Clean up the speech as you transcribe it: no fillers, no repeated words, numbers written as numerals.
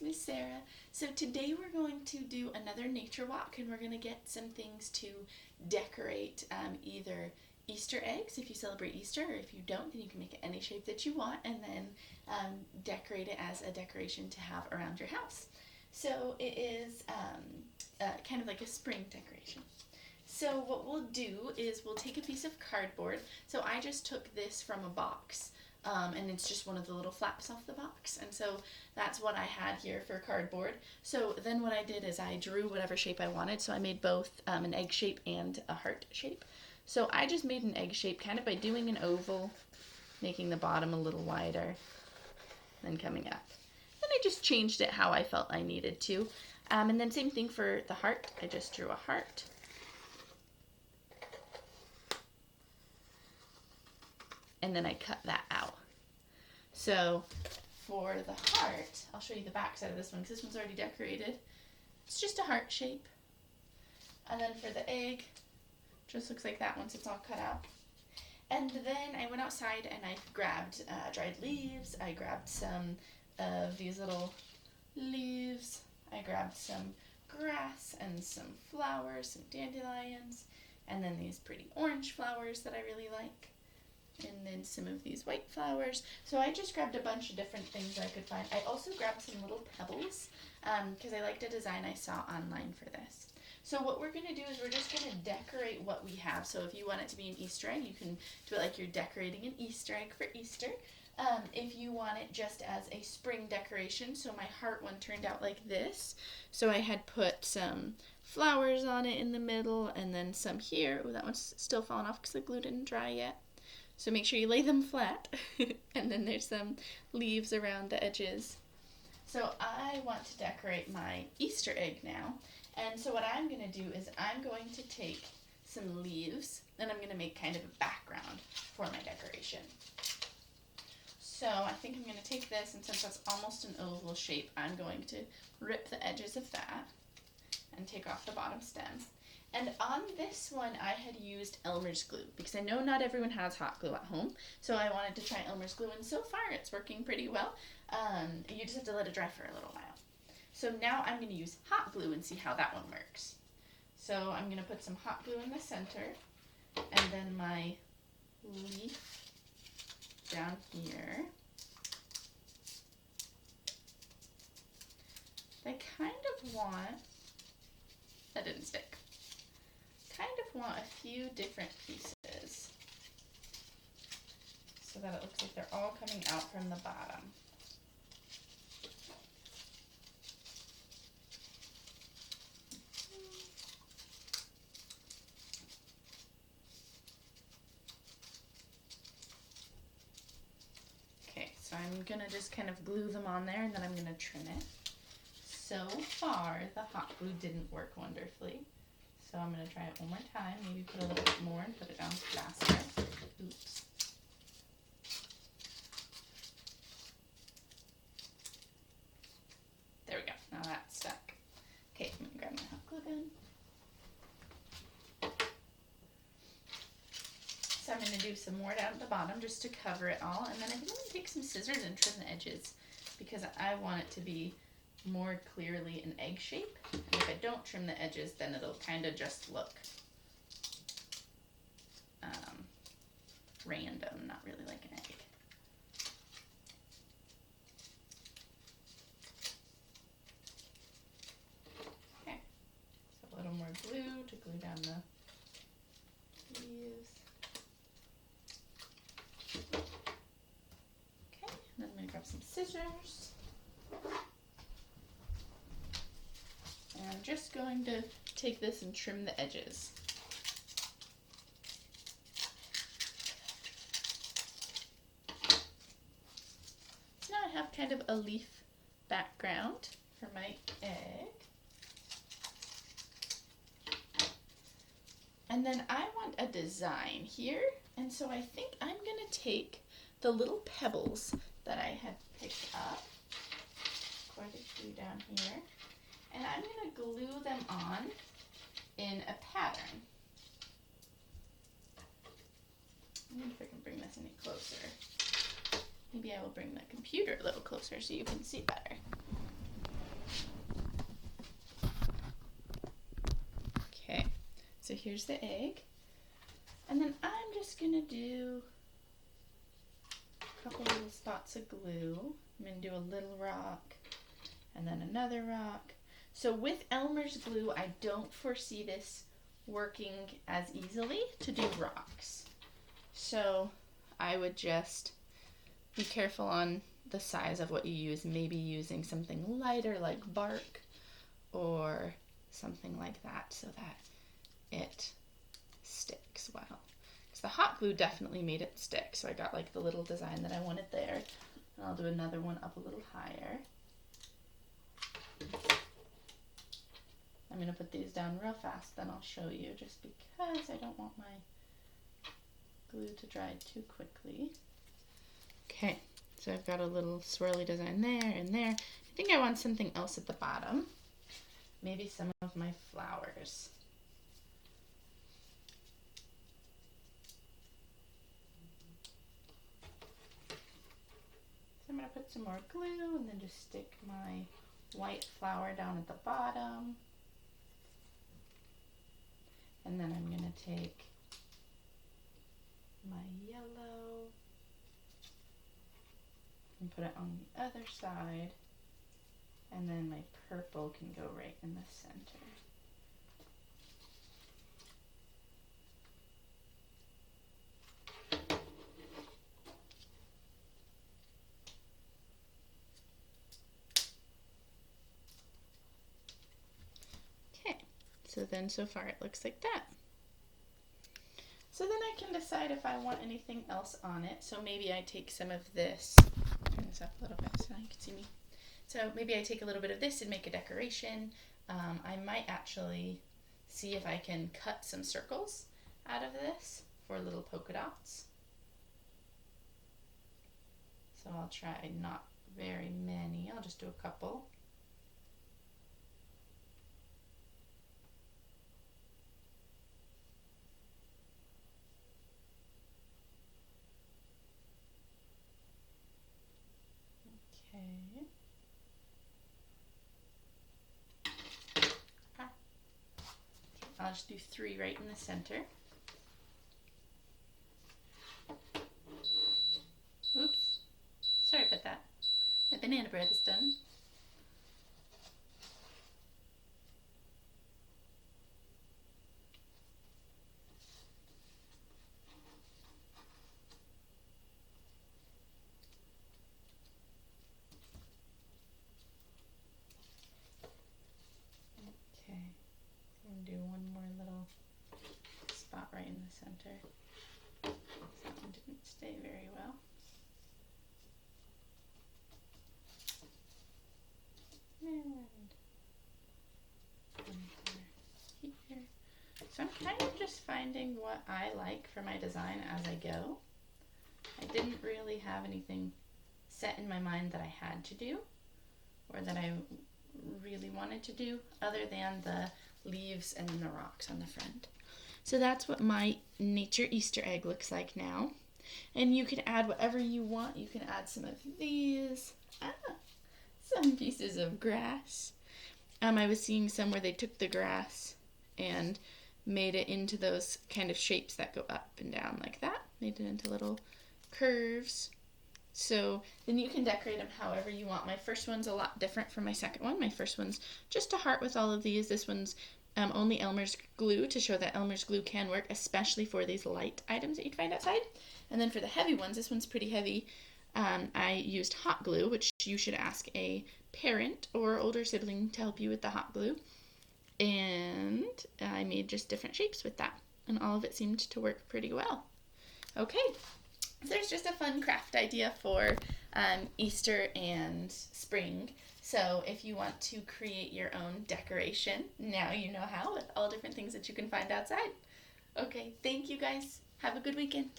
Miss Sarah. So today we're going to do another nature walk, and we're going to get some things to decorate, either Easter eggs if you celebrate Easter, or if you don't, then you can make it any shape that you want, and then decorate it as a decoration to have around your house. So it is kind of like a spring decoration. So what we'll do is we'll take a piece of cardboard. So I just took this from a box. And it's just one of the little flaps off the box, and so that's what I had here for cardboard. So then what I did is I drew whatever shape I wanted, so I made both an egg shape and a heart shape. So I just made an egg shape kind of by doing an oval, making the bottom a little wider, then coming up. Then I just changed it how I felt I needed to. And then same thing for the heart. I just drew a heart. And then I cut that out. So for the heart, I'll show you the back side of this one because this one's already decorated. It's just a heart shape. And then for the egg, just looks like that once it's all cut out. And then I went outside and I grabbed dried leaves. I grabbed some of these little leaves. I grabbed some grass and some flowers, some dandelions, and then these pretty orange flowers that I really like. And then some of these white flowers. So I just grabbed a bunch of different things I could find. I also grabbed some little pebbles because I liked a design I saw online for this. So what we're going to do is we're just going to decorate what we have. So if you want it to be an Easter egg, you can do it like you're decorating an Easter egg for Easter. If you want it just as a spring decoration, so my heart one turned out like this. So I had put some flowers on it in the middle and then some here. Oh, that one's still falling off because the glue didn't dry yet. So make sure you lay them flat. And then there's some leaves around the edges. So I want to decorate my Easter egg now. And so what I'm going to do is I'm going to take some leaves and I'm going to make kind of a background for my decoration. So I think I'm going to take this, and since that's almost an oval shape, I'm going to rip the edges of that and take off the bottom stem. And on this one, I had used Elmer's glue because I know not everyone has hot glue at home. So I wanted to try Elmer's glue, and so far it's working pretty well. You just have to let it dry for a little while. So now I'm going to use hot glue and see how that one works. So I'm going to put some hot glue in the center, and then my leaf down here. I kind of want, that didn't stick. Kind of want a few different pieces so that it looks like they're all coming out from the bottom. Okay, so I'm gonna just kind of glue them on there and then I'm gonna trim it. So far, the hot glue didn't work wonderfully. So I'm going to try it one more time, maybe put a little bit more and put it down faster. Oops. There we go, now that's stuck. Okay, I'm going to grab my hot glue gun. So I'm going to do some more down at the bottom just to cover it all, and then I think I'm going to take some scissors and trim the edges because I want it to be more clearly an egg shape. And if I don't trim the edges, then it'll kind of just look random, not really like an egg. Okay, so a little more glue to glue down the leaves. Okay, and then I'm going to grab some scissors. And I'm just going to take this and trim the edges. So now I have kind of a leaf background for my egg. And then I want a design here, and so I think I'm going to take the little pebbles that I had picked up, quite a few down here, and I'm going to glue them on in a pattern. I wonder if I can bring this any closer. Maybe I will bring the computer a little closer so you can see better. Okay, so here's the egg. And then I'm just gonna do a couple little spots of glue. I'm gonna do a little rock and then another rock. So with Elmer's glue, I don't foresee this working as easily to do rocks. So I would just be careful on the size of what you use, maybe using something lighter like bark or something like that so that it sticks well. Because the hot glue definitely made it stick, so I got like the little design that I wanted there. And I'll do another one up a little higher. I'm going to put these down real fast, then I'll show you, just because I don't want my glue to dry too quickly. Okay, so I've got a little swirly design there and there. I think I want something else at the bottom. Maybe some of my flowers. So I'm going to put some more glue and then just stick my white flower down at the bottom. And then I'm going to take my yellow and put it on the other side. And then my purple can go right in the center. Okay, so then so far it looks like that. So then I can decide if I want anything else on it. So maybe I take some of this, turn this up a little bit so you can see me. So maybe I take a little bit of this and make a decoration. I might actually see if I can cut some circles out of this for little polka dots. So I'll try not very many, I'll just do a couple. Okay. I'll just do 3 right in the center. Oops, sorry about that. My banana bread is done. Okay, I'm going to do one more little spot right in the center. That one didn't stay very well. And one more here. So I'm kind of just finding what I like for my design as I go. I didn't really have anything set in my mind that I had to do or that I really wanted to do other than the leaves and the rocks on the front. So that's what my nature Easter egg looks like now. And you can add whatever you want. You can add some of these. Some pieces of grass. I was seeing some where they took the grass and made it into those kind of shapes that go up and down like that. Made it into little curves. So then you can decorate them however you want. My first one's a lot different from my second one. My first one's just a heart with all of these. This one's only Elmer's glue to show that Elmer's glue can work, especially for these light items that you'd find outside. And then for the heavy ones, this one's pretty heavy. I used hot glue, which you should ask a parent or older sibling to help you with the hot glue. And I made just different shapes with that. And all of it seemed to work pretty well. Okay, so there's just a fun craft idea for Easter and spring. So if you want to create your own decoration, now you know how with all different things that you can find outside. Okay, thank you guys. Have a good weekend.